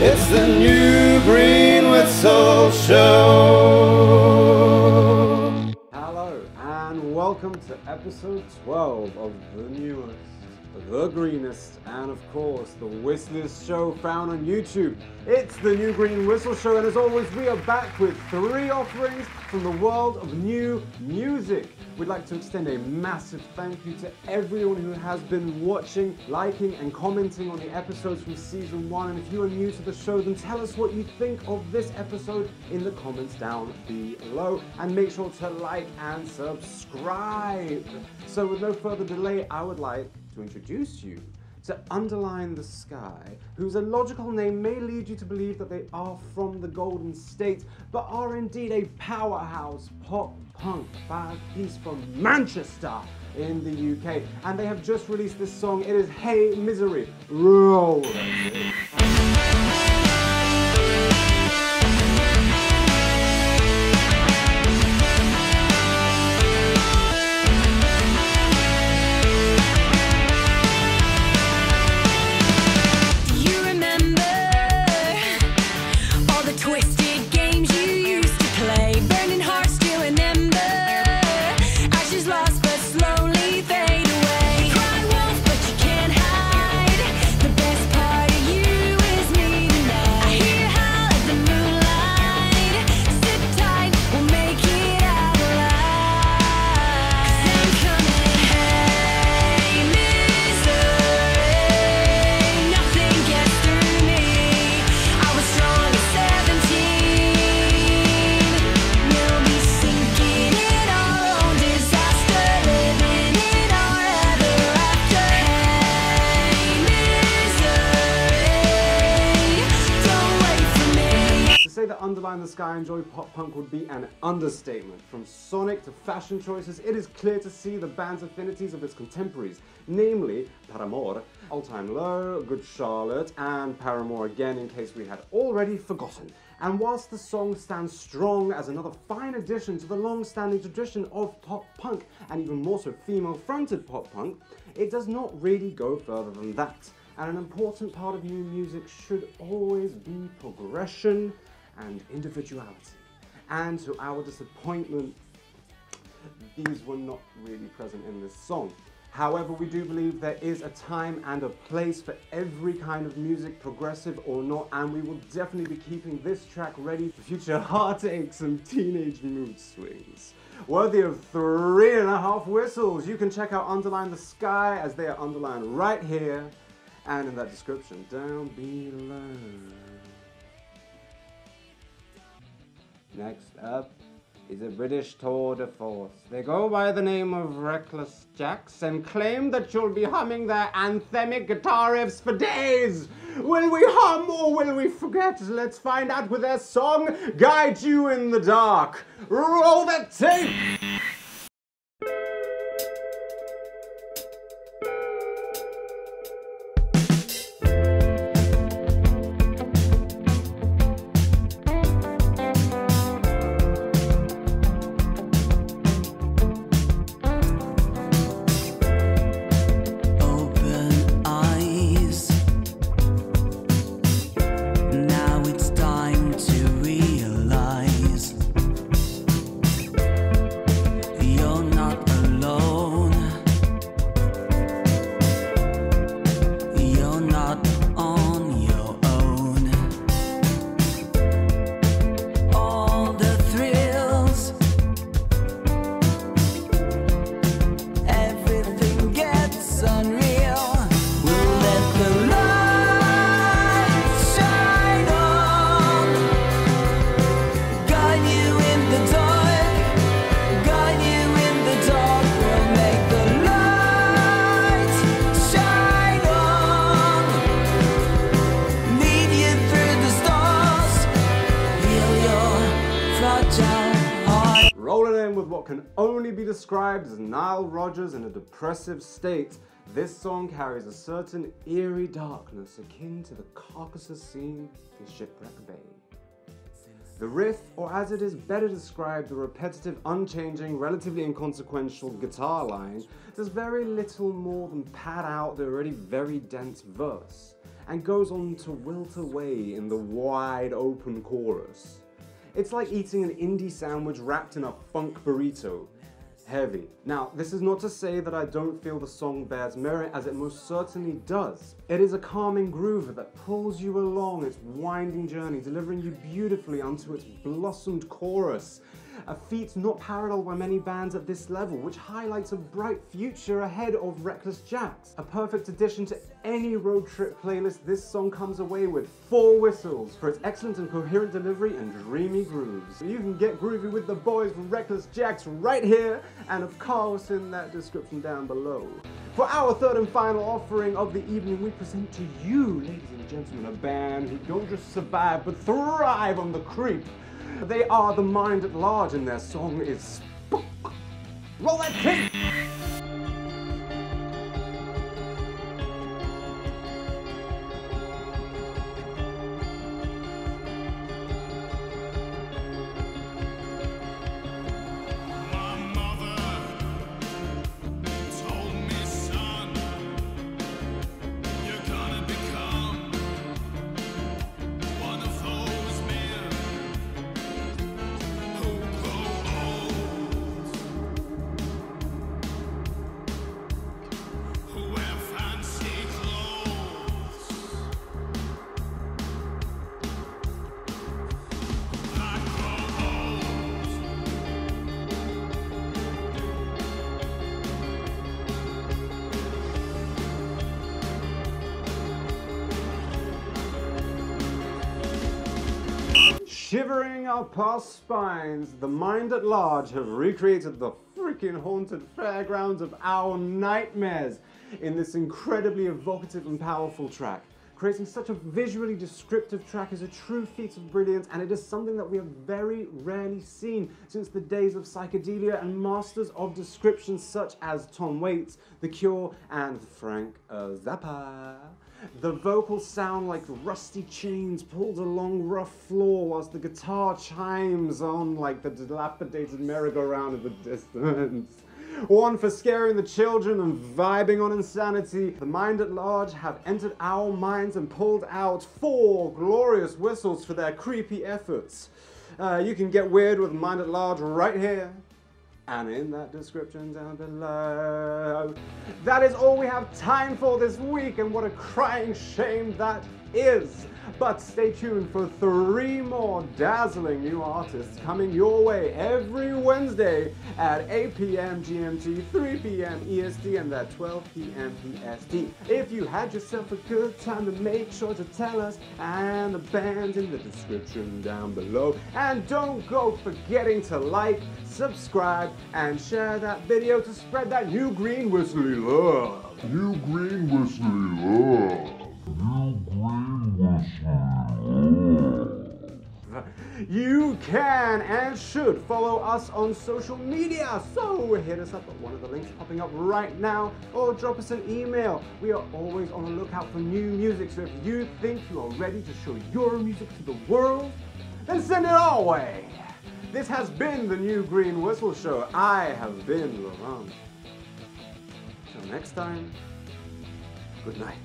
It's the New Green Whistle Show. Hello and welcome to episode 12 of the newest, the greenest, and of course the whistlest show found on YouTube. It's the New Green Whistle Show, and as always we are back with 3 offerings from the world of new music. We'd like to extend a massive thank you to everyone who has been watching, liking and commenting on the episodes from season 1. And if you are new to the show, then tell us what you think of this episode in the comments down below. And make sure to like and subscribe. So with no further delay, I would like to introduce you to Underline the Sky, whose illogical name may lead you to believe that they are from the Golden State, but are indeed a powerhouse pop-punk piece from Manchester in the UK. And they have just released this song. It is Hey Misery. Roll it. Underline the Sky enjoy pop punk would be an understatement. From sonic to fashion choices, it is clear to see the band's affinities of its contemporaries, namely Paramore, All Time Low, Good Charlotte, and Paramore again in case we had already forgotten. And whilst the song stands strong as another fine addition to the long-standing tradition of pop punk, and even more so female-fronted pop punk, it does not really go further than that. And an important part of new music should always be progression and individuality. And to our disappointment, these were not really present in this song. However, we do believe there is a time and a place for every kind of music, progressive or not, and we will definitely be keeping this track ready for future heartaches and teenage mood swings. Worthy of 3.5 whistles, you can check out Underline the Sky as they are underlined right here and in that description down below. Next up is a British tour de force. They go by the name of Reckless Jacks and claim that you'll be humming their anthemic guitar riffs for days. Will we hum or will we forget? Let's find out with their song, Guide You in the Dark. Roll that tape! With what can only be described as Nile Rodgers in a depressive state, this song carries a certain eerie darkness akin to the Caucasus scene in Shipwreck Bay. The riff, or as it is better described, the repetitive, unchanging, relatively inconsequential guitar line, does very little more than pad out the already very dense verse, and goes on to wilt away in the wide open chorus. It's like eating an indie sandwich wrapped in a funk burrito. Heavy. Now, this is not to say that I don't feel the song bears merit, as it most certainly does. It is a calming groove that pulls you along its winding journey, delivering you beautifully onto its blossomed chorus. A feat not paralleled by many bands at this level, which highlights a bright future ahead of Reckless Jacks. A perfect addition to any road trip playlist, this song comes away with 4 whistles for its excellent and coherent delivery and dreamy grooves. You can get groovy with the boys from Reckless Jacks right here, and of course in that description down below. For our third and final offering of the evening, we present to you, ladies and gentlemen, a band who don't just survive but thrive on the creep. They are the Mind at Large, and their song is Spook. Roll that tape! Shivering up our spines, the Mind at Large have recreated the freaking haunted fairgrounds of our nightmares in this incredibly evocative and powerful track. Creating such a visually descriptive track is a true feat of brilliance, and it is something that we have very rarely seen since the days of psychedelia and masters of description such as Tom Waits, The Cure, and Frank Zappa. The vocals sound like rusty chains pulled along rough floor, whilst the guitar chimes on like the dilapidated merry-go-round in the distance. One for scaring the children and vibing on insanity. The Mind at Large have entered our minds and pulled out 4 glorious whistles for their creepy efforts. You can get weird with Mind at Large right here, and in that description down below. That is all we have time for this week, and what a crying shame that is. But stay tuned for 3 more dazzling new artists coming your way every Wednesday at 8 p.m. GMT, 3 p.m. EST, and at 12 p.m. PST. If you had yourself a good time, then make sure to tell us, and the band's in the description down below. And don't go forgetting to like, subscribe, and share that video to spread that new green whistly love. New green whistly love. You can and should follow us on social media, so hit us up at one of the links popping up right now, or drop us an email. We are always on the lookout for new music, so if you think you are ready to show your music to the world, then send it our way. This has been the New Green Whistle Show. I have been Laurent. Till next time, good night.